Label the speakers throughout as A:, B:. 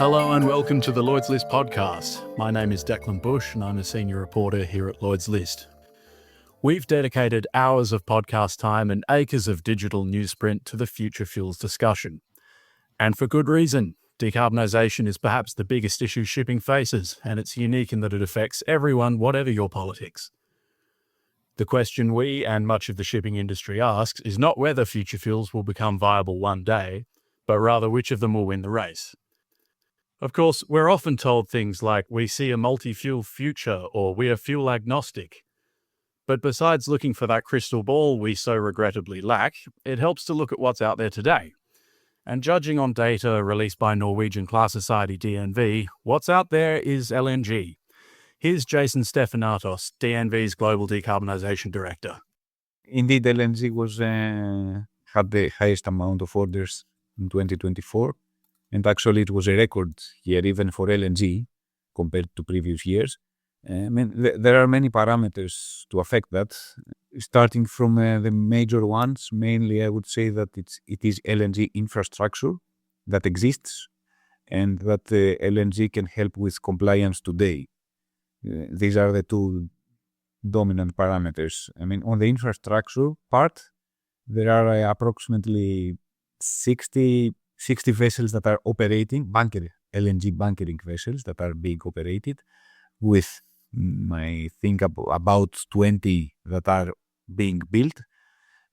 A: Hello and welcome to the Lloyd's List podcast. My name is Declan Bush and I'm a senior reporter here at Lloyd's List. We've dedicated hours of podcast time and acres of digital newsprint to the future fuels discussion. And for good reason. Decarbonisation is perhaps the biggest issue shipping faces, and it's unique in that it affects everyone, whatever your politics. The question we and much of the shipping industry asks is not whether future fuels will become viable one day, but rather which of them will win the race. Of course, we're often told things like we see a multi-fuel future or we are fuel agnostic. But besides looking for that crystal ball we so regrettably lack, it helps to look at what's out there today. And judging on data released by Norwegian class society DNV, what's out there is LNG. Here's Jason Stefanatos, DNV's Global Decarbonisation Director.
B: Indeed, LNG had the highest amount of orders in 2024. And actually, it was a record year even for LNG compared to previous years. There are many parameters to affect that. Starting from the major ones, mainly I would say that it is LNG infrastructure that exists and that the LNG can help with compliance today. These are the two dominant parameters. On the infrastructure part, there are approximately 60 vessels that are operating, LNG bunkering vessels that are being operated, with I think about 20 that are being built.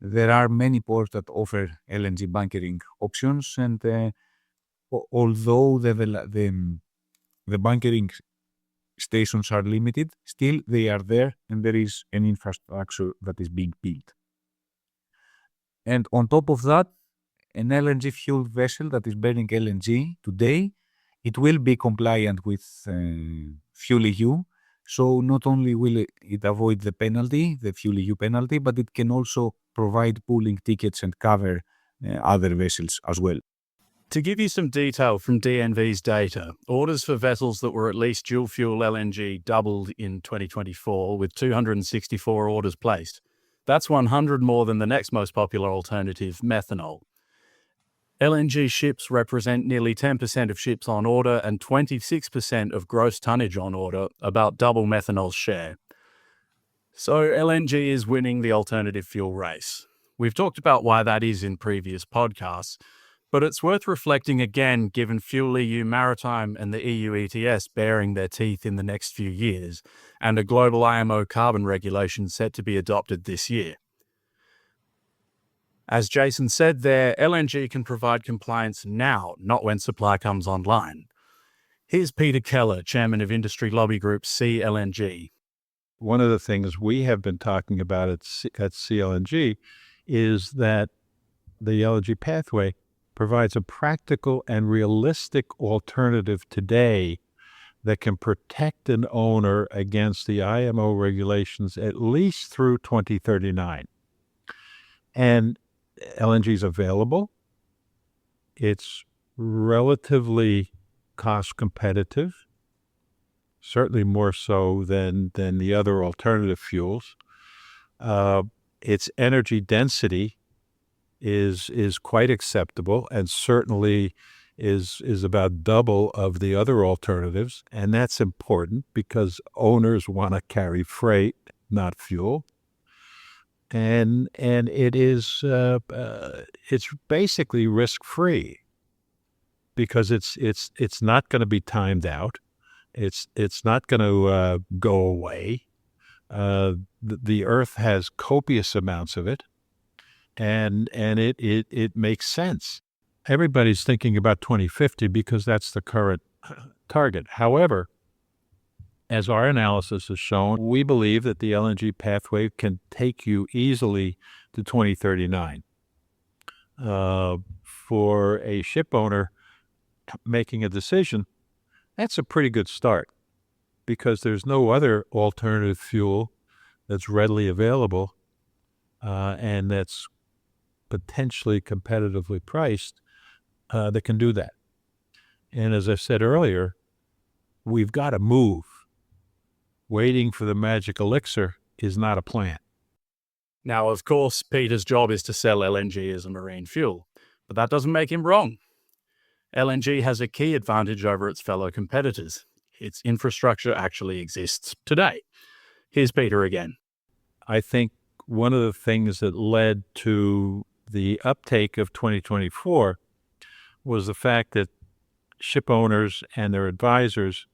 B: There are many ports that offer LNG bunkering options, and although the bunkering stations are limited, still they are there, and there is an infrastructure that is being built. And on top of that, an LNG fueled vessel that is burning LNG today, it will be compliant with FuelEU. So not only will it avoid the penalty, the FuelEU penalty, but it can also provide pooling tickets and cover other vessels as well.
A: To give you some detail from DNV's data, orders for vessels that were at least dual fuel LNG doubled in 2024 with 264 orders placed. That's 100 more than the next most popular alternative, methanol. LNG ships represent nearly 10% of ships on order and 26% of gross tonnage on order, about double methanol's share. So LNG is winning the alternative fuel race. We've talked about why that is in previous podcasts, but it's worth reflecting again given FuelEU Maritime and the EU ETS baring their teeth in the next few years, and a global IMO carbon regulation set to be adopted this year. As Jason said there, LNG can provide compliance now, not when supply comes online. Here's Peter Keller, chairman of industry lobby group Sea-LNG.
C: One of the things we have been talking about at Sea-LNG is that the LNG pathway provides a practical and realistic alternative today that can protect an owner against the IMO regulations at least through 2039. And LNG is available. It's relatively cost competitive, certainly more so than the other alternative fuels. Its energy density is quite acceptable and certainly is about double of the other alternatives. And that's important because owners want to carry freight, not fuel. And it is it's basically risk-free because it's not going to be timed out. It's not going to go away. The Earth has copious amounts of it, and it makes sense. Everybody's thinking about 2050 because that's the current target. However, as our analysis has shown, we believe that the LNG pathway can take you easily to 2039. For a ship owner making a decision, that's a pretty good start because there's no other alternative fuel that's readily available and that's potentially competitively priced that can do that. And as I said earlier, we've got to move. Waiting for the magic elixir is not a plan.
A: Now, of course, Peter's job is to sell LNG as a marine fuel, but that doesn't make him wrong. LNG has a key advantage over its fellow competitors. Its infrastructure actually exists today. Here's Peter again.
C: I think one of the things that led to the uptake of 2024 was the fact that ship owners and their advisors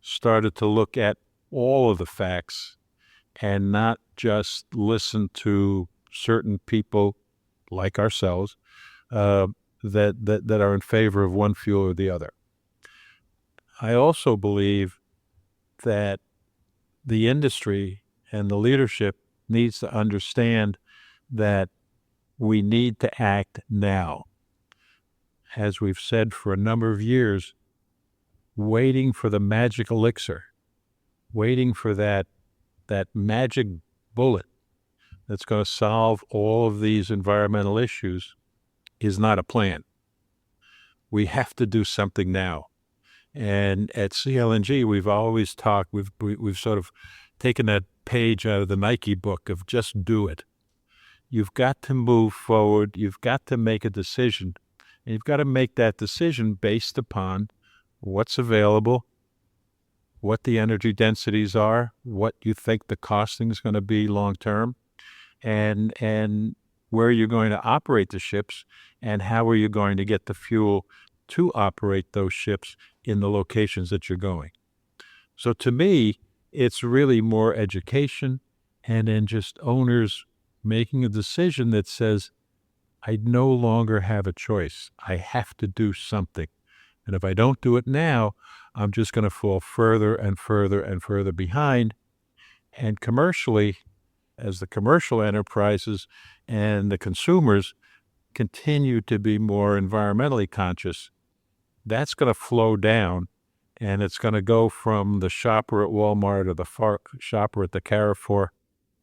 C: started to look at all of the facts and not just listen to certain people like ourselves that are in favor of one fuel or the other. I also believe that the industry and the leadership needs to understand that we need to act now. As we've said for a number of years, waiting for the magic elixir, waiting for that magic bullet that's going to solve all of these environmental issues is not a plan. We have to do something now. And at Sea-LNG, we've always talked, we've sort of taken that page out of the Nike book of just do it. You've got to move forward. You've got to make a decision. And you've got to make that decision based upon what's available, what the energy densities are, what you think the costing is going to be long term, and where you're going to operate the ships, and how are you going to get the fuel to operate those ships in the locations that you're going. So to me, it's really more education and then just owners making a decision that says, I no longer have a choice. I have to do something. And if I don't do it now, I'm just going to fall further and further and further behind. And commercially, as the commercial enterprises and the consumers continue to be more environmentally conscious, that's going to flow down, and it's going to go from the shopper at Walmart or the shopper at the Carrefour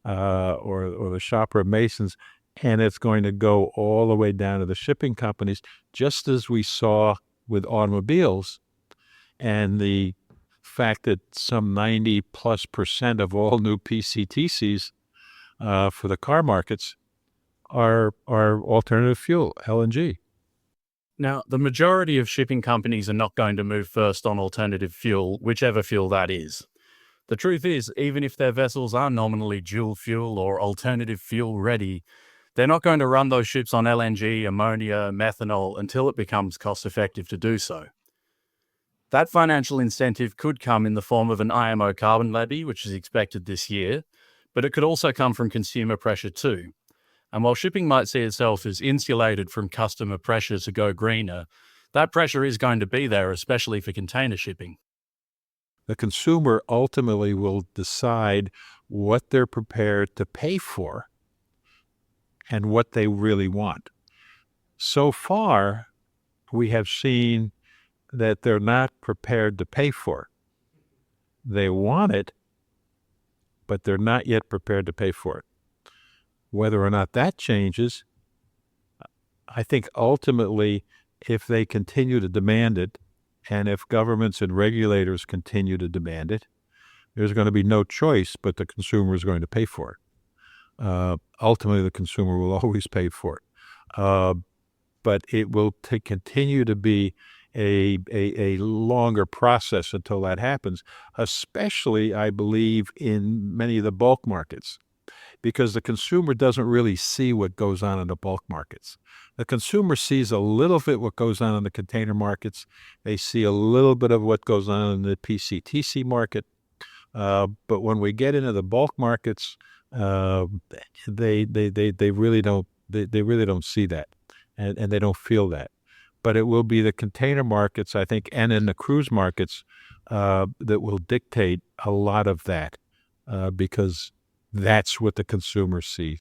C: or the shopper at Mason's, and it's going to go all the way down to the shipping companies, just as we saw with automobiles and the fact that some 90+% of all new PCTCs for the car markets are alternative fuel, LNG.
A: Now, the majority of shipping companies are not going to move first on alternative fuel, whichever fuel that is. The truth is, even if their vessels are nominally dual fuel or alternative fuel ready, they're not going to run those ships on LNG, ammonia, methanol until it becomes cost effective to do so. That financial incentive could come in the form of an IMO carbon levy, which is expected this year, but it could also come from consumer pressure too. And while shipping might see itself as insulated from customer pressure to go greener, that pressure is going to be there, especially for container shipping.
C: The consumer ultimately will decide what they're prepared to pay for and what they really want. So far, we have seen that they're not prepared to pay for it. They want it, but they're not yet prepared to pay for it. Whether or not that changes, I think ultimately, if they continue to demand it, and if governments and regulators continue to demand it, there's going to be no choice but the consumer is going to pay for it. Ultimately, the consumer will always pay for it. But it will continue to be a longer process until that happens, especially, I believe, in many of the bulk markets, because the consumer doesn't really see what goes on in the bulk markets. The consumer sees a little bit what goes on in the container markets. They see a little bit of what goes on in the PCTC market. But when we get into the bulk markets, they really don't see that, and they don't feel that. But it will be the container markets, I think, and in the cruise markets that will dictate a lot of that, because that's what the consumers see.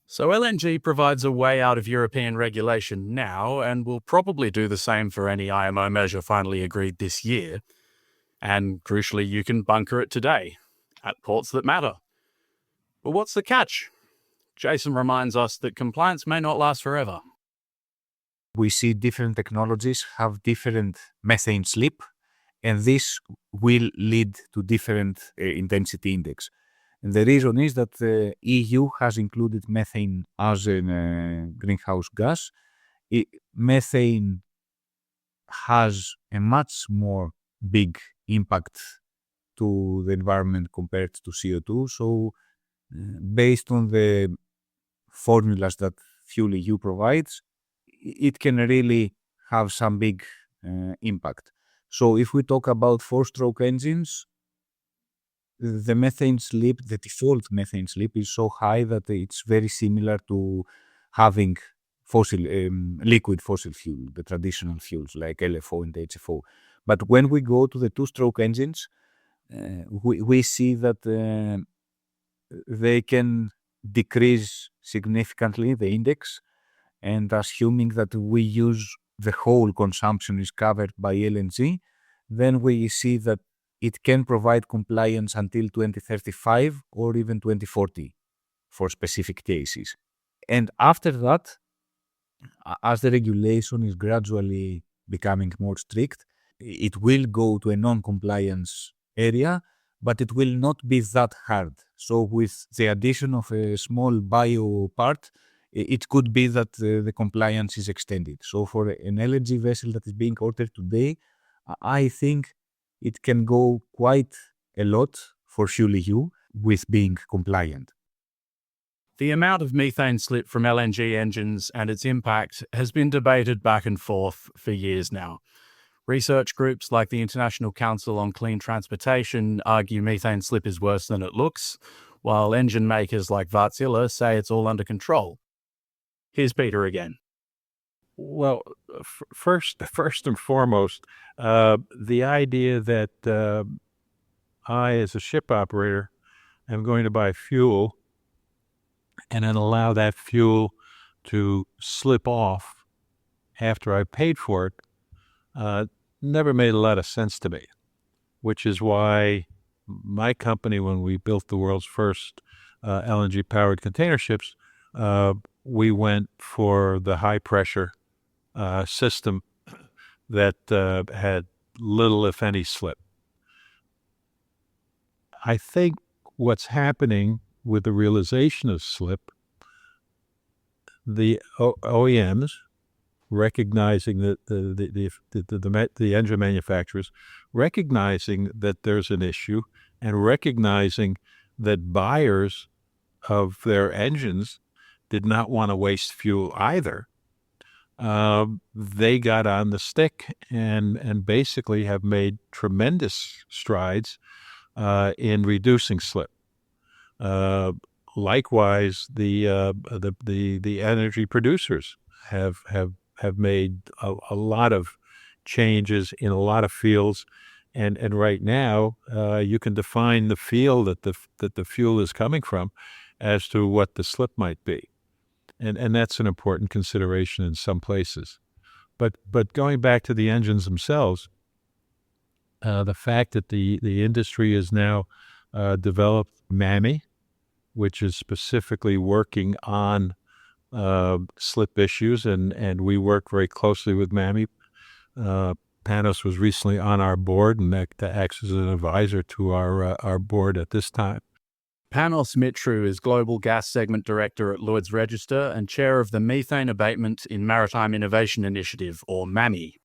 A: So LNG provides a way out of European regulation now, and will probably do the same for any IMO measure finally agreed this year. And crucially, you can bunker it today, at ports that matter. But what's the catch? Jason reminds us that compliance may not last forever.
B: We see different technologies have different methane slip, and this will lead to different intensity index. And the reason is that the EU has included methane as a greenhouse gas. Methane has a much more big impact to the environment compared to CO2. So based on the formulas that Fuel-EU provides, it can really have some big impact. So if we talk about four-stroke engines, the methane slip, the default methane slip is so high that it's very similar to having liquid fossil fuel, the traditional fuels like LFO and HFO. But when we go to the two-stroke engines, we see that they can decrease significantly the index, and assuming that we use the whole consumption is covered by LNG, then we see that it can provide compliance until 2035 or even 2040 for specific cases. And after that, as the regulation is gradually becoming more strict, it will go to a non-compliance area, but it will not be that hard. So with the addition of a small bio part, it could be that the compliance is extended. So for an LNG vessel that is being ordered today, I think it can go quite a lot for Fuel-EU with being compliant.
A: The amount of methane slip from LNG engines and its impact has been debated back and forth for years now. Research groups like the International Council on Clean Transportation argue methane slip is worse than it looks, while engine makers like Wärtsilä say it's all under control. Here's Peter again.
C: Well, first and foremost, the idea that I, as a ship operator, am going to buy fuel and then allow that fuel to slip off after I paid for it never made a lot of sense to me, which is why my company, when we built the world's first LNG-powered container ships, we went for the high-pressure system that had little, if any, slip. I think what's happening with the realization of slip, the OEMs recognizing that the engine manufacturers recognizing that there's an issue and recognizing that buyers of their engines did not want to waste fuel either, they got on the stick and basically have made tremendous strides in reducing slip. Likewise, the energy producers have made a lot of changes in a lot of fields, and right now you can define the field that the fuel is coming from as to what the slip might be, and that's an important consideration in some places. But going back to the engines themselves, the fact that the industry has now developed MAMI, which is specifically working on slip issues, and we work very closely with MAMI. Panos was recently on our board and acts as an advisor to our board at this time.
A: Panos Mitru is Global Gas Segment Director at Lloyd's Register and Chair of the Methane Abatement in Maritime Innovation Initiative, or MAMI.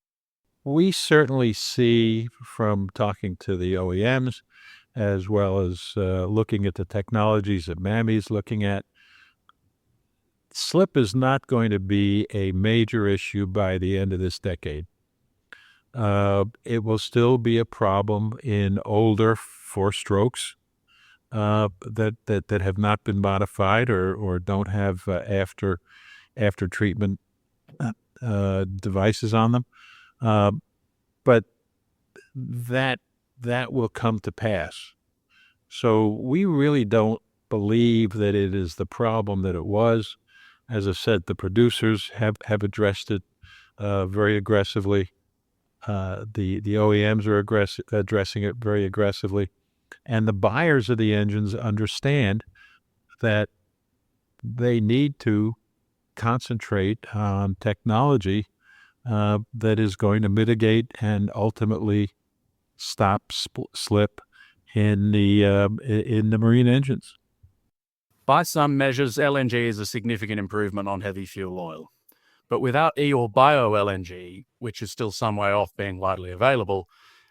C: We certainly see from talking to the OEMs, as well as looking at the technologies that MAMI is looking at, slip is not going to be a major issue by the end of this decade. It will still be a problem in older four-strokes that have not been modified or don't have after treatment devices on them. But that will come to pass. So we really don't believe that it is the problem that it was. As I said, the producers have addressed it very aggressively. The OEMs are addressing it very aggressively. And the buyers of the engines understand that they need to concentrate on technology that is going to mitigate and ultimately stop slip in the marine engines.
A: By some measures, LNG is a significant improvement on heavy fuel oil. But without E or bio-LNG, which is still some way off being widely available,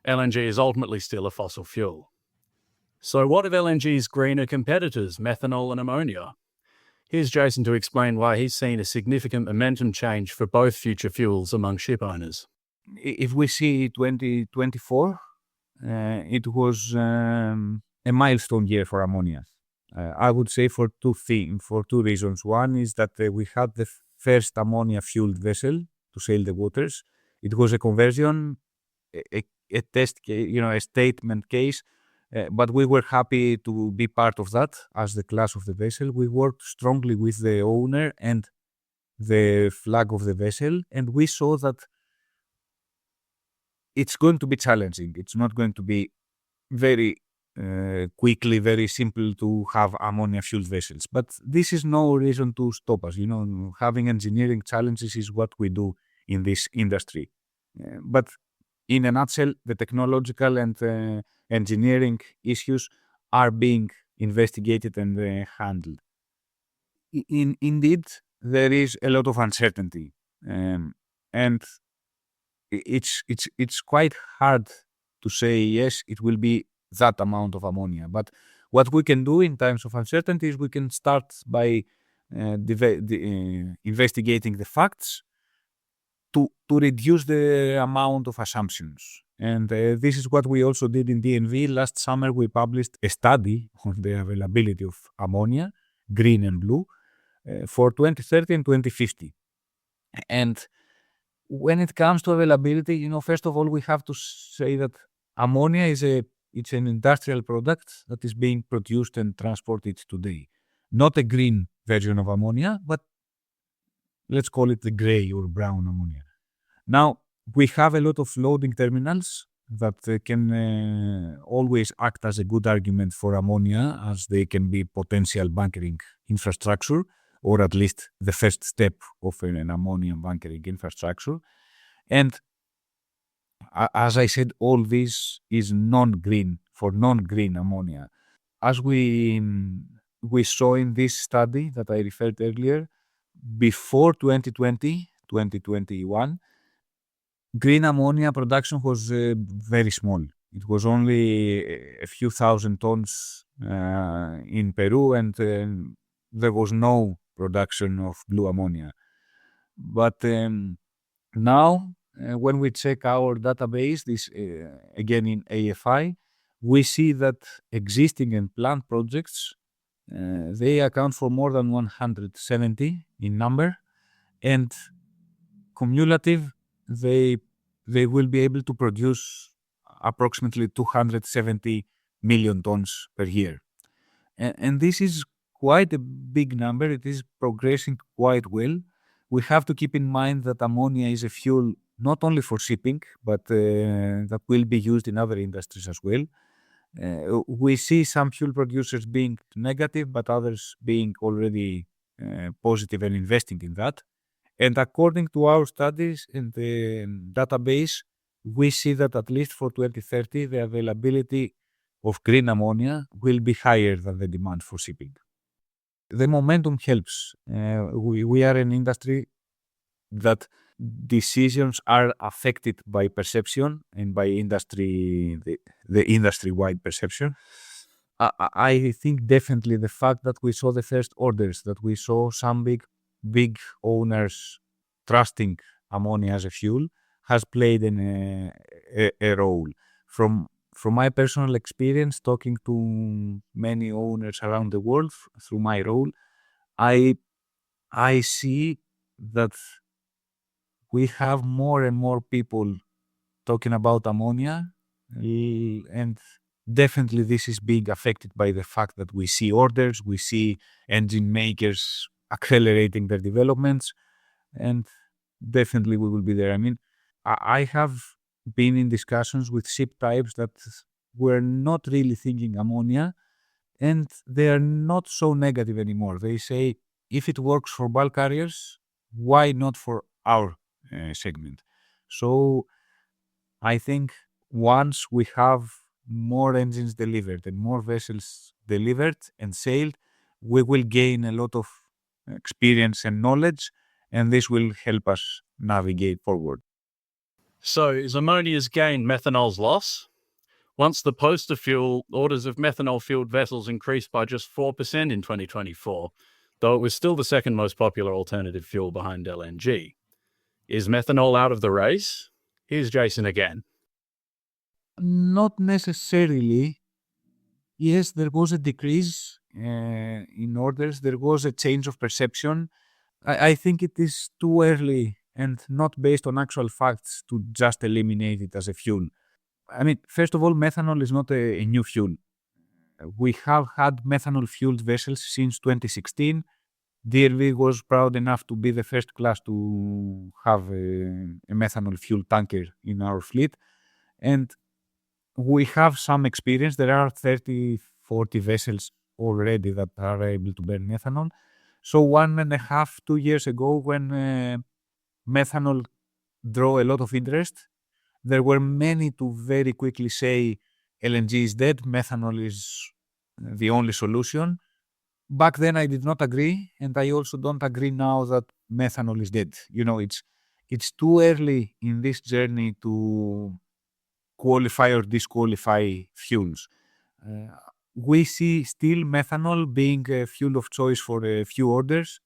A: LNG is ultimately still a fossil fuel. So what of LNG's greener competitors, methanol and ammonia? Here's Jason to explain why he's seen a significant momentum change for both future fuels among ship owners.
B: If we see 2024, it was a milestone year for ammonia. I would say for two reasons. One is that we had the first ammonia-fueled vessel to sail the waters. It was a conversion, a test case, a statement case, but we were happy to be part of that as the class of the vessel. We worked strongly with the owner and the flag of the vessel, and we saw that it's going to be challenging. It's not going to be very quickly, very simple to have ammonia-fueled vessels. But this is no reason to stop us. Having engineering challenges is what we do in this industry. But in a nutshell, the technological and engineering issues are being investigated and handled. Indeed, there is a lot of uncertainty, and it's quite hard to say yes, it will be that amount of ammonia. But what we can do in times of uncertainty is we can start by investigating the facts to reduce the amount of assumptions. And this is what we also did in DNV. Last summer, we published a study on the availability of ammonia, green and blue, for 2030 and 2050. And when it comes to availability, first of all, we have to say that ammonia it's an industrial product that is being produced and transported today. Not a green version of ammonia, but let's call it the gray or brown ammonia. Now, we have a lot of loading terminals that can always act as a good argument for ammonia, as they can be potential bunkering infrastructure, or at least the first step of an ammonia bunkering infrastructure. And as I said, all this is non-green ammonia. As we saw in this study that I referred earlier, before 2021, green ammonia production was very small. It was only a few thousand tons in Peru, and there was no production of blue ammonia. But now, when we check our database, this again in AFI, we see that existing and planned projects, they account for more than 170 in number, and cumulative, they will be able to produce approximately 270 million tons per year. And this is quite a big number. It is progressing quite well. We have to keep in mind that ammonia is a fuel not only for shipping, but that will be used in other industries as well. We see some fuel producers being negative, but others being already positive and investing in that. And according to our studies in the database, we see that at least for 2030, the availability of green ammonia will be higher than the demand for shipping. The momentum helps. We are an industry that decisions are affected by perception and by the industry-wide perception. I think definitely the fact that we saw the first orders, that we saw some big owners trusting ammonia as a fuel, has played a role. From my personal experience, talking to many owners around the world through my role, I see that we have more and more people talking about ammonia, and definitely this is being affected by the fact that we see orders, we see engine makers accelerating their developments, and definitely we will be there. I mean, I have been in discussions with ship types that were not really thinking ammonia, and they are not so negative anymore. They say, if it works for bulk carriers, why not for our segment? So I think once we have more engines delivered and more vessels delivered and sailed, we will gain a lot of experience and knowledge, and this will help us navigate forward.
A: So, is ammonia's gain methanol's loss? Once the poster fuel, orders of methanol-fueled vessels increased by just 4% in 2024, though it was still the second most popular alternative fuel behind LNG. Is methanol out of the race? Here's Jason again.
B: Not necessarily. Yes, there was a decrease in orders. There was a change of perception. I think it is too early and not based on actual facts to just eliminate it as a fuel. I mean, first of all, methanol is not a new fuel. We have had methanol-fueled vessels since 2016. DLV was proud enough to be the first class to have a methanol-fueled tanker in our fleet. And we have some experience. There are 30, 40 vessels already that are able to burn methanol. So 1.5, 2 years ago, when methanol drew a lot of interest, there were many to very quickly say LNG is dead, methanol is the only solution. Back then I did not agree, and I also don't agree now that methanol is dead. You know, it's too early in this journey to qualify or disqualify fuels. We see still methanol being a fuel of choice for a few orders.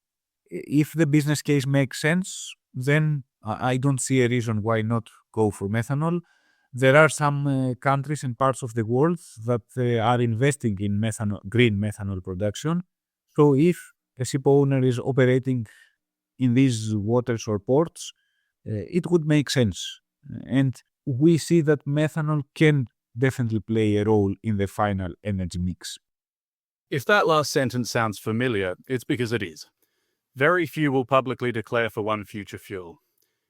B: If the business case makes sense, then I don't see a reason why not go for methanol. There are some countries and parts of the world that are investing in green methanol production. So if a ship owner is operating in these waters or ports, it would make sense. And we see that methanol can definitely play a role in the final energy mix.
A: If that last sentence sounds familiar, it's because it is. Very few will publicly declare for one future fuel.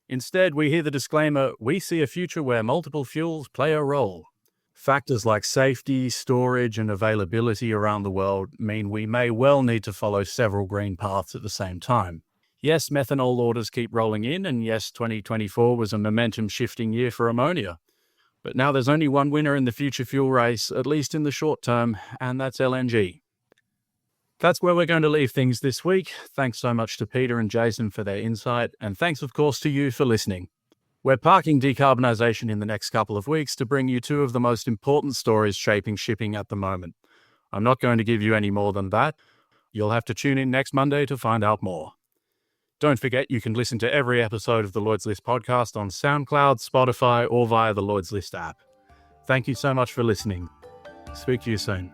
A: Instead, we hear the disclaimer, we see a future where multiple fuels play a role. Factors like safety, storage, and availability around the world mean we may well need to follow several green paths at the same time. Yes, methanol orders keep rolling in, and yes, 2024 was a momentum-shifting year for ammonia. But now there's only one winner in the future fuel race, at least in the short term, and that's LNG. That's where we're going to leave things this week. Thanks so much to Peter and Jason for their insight, and thanks of course to you for listening. We're parking decarbonisation in the next couple of weeks to bring you two of the most important stories shaping shipping at the moment. I'm not going to give you any more than that. You'll have to tune in next Monday to find out more. Don't forget you can listen to every episode of the Lloyd's List podcast on SoundCloud, Spotify, or via the Lloyd's List app. Thank you so much for listening. Speak to you soon.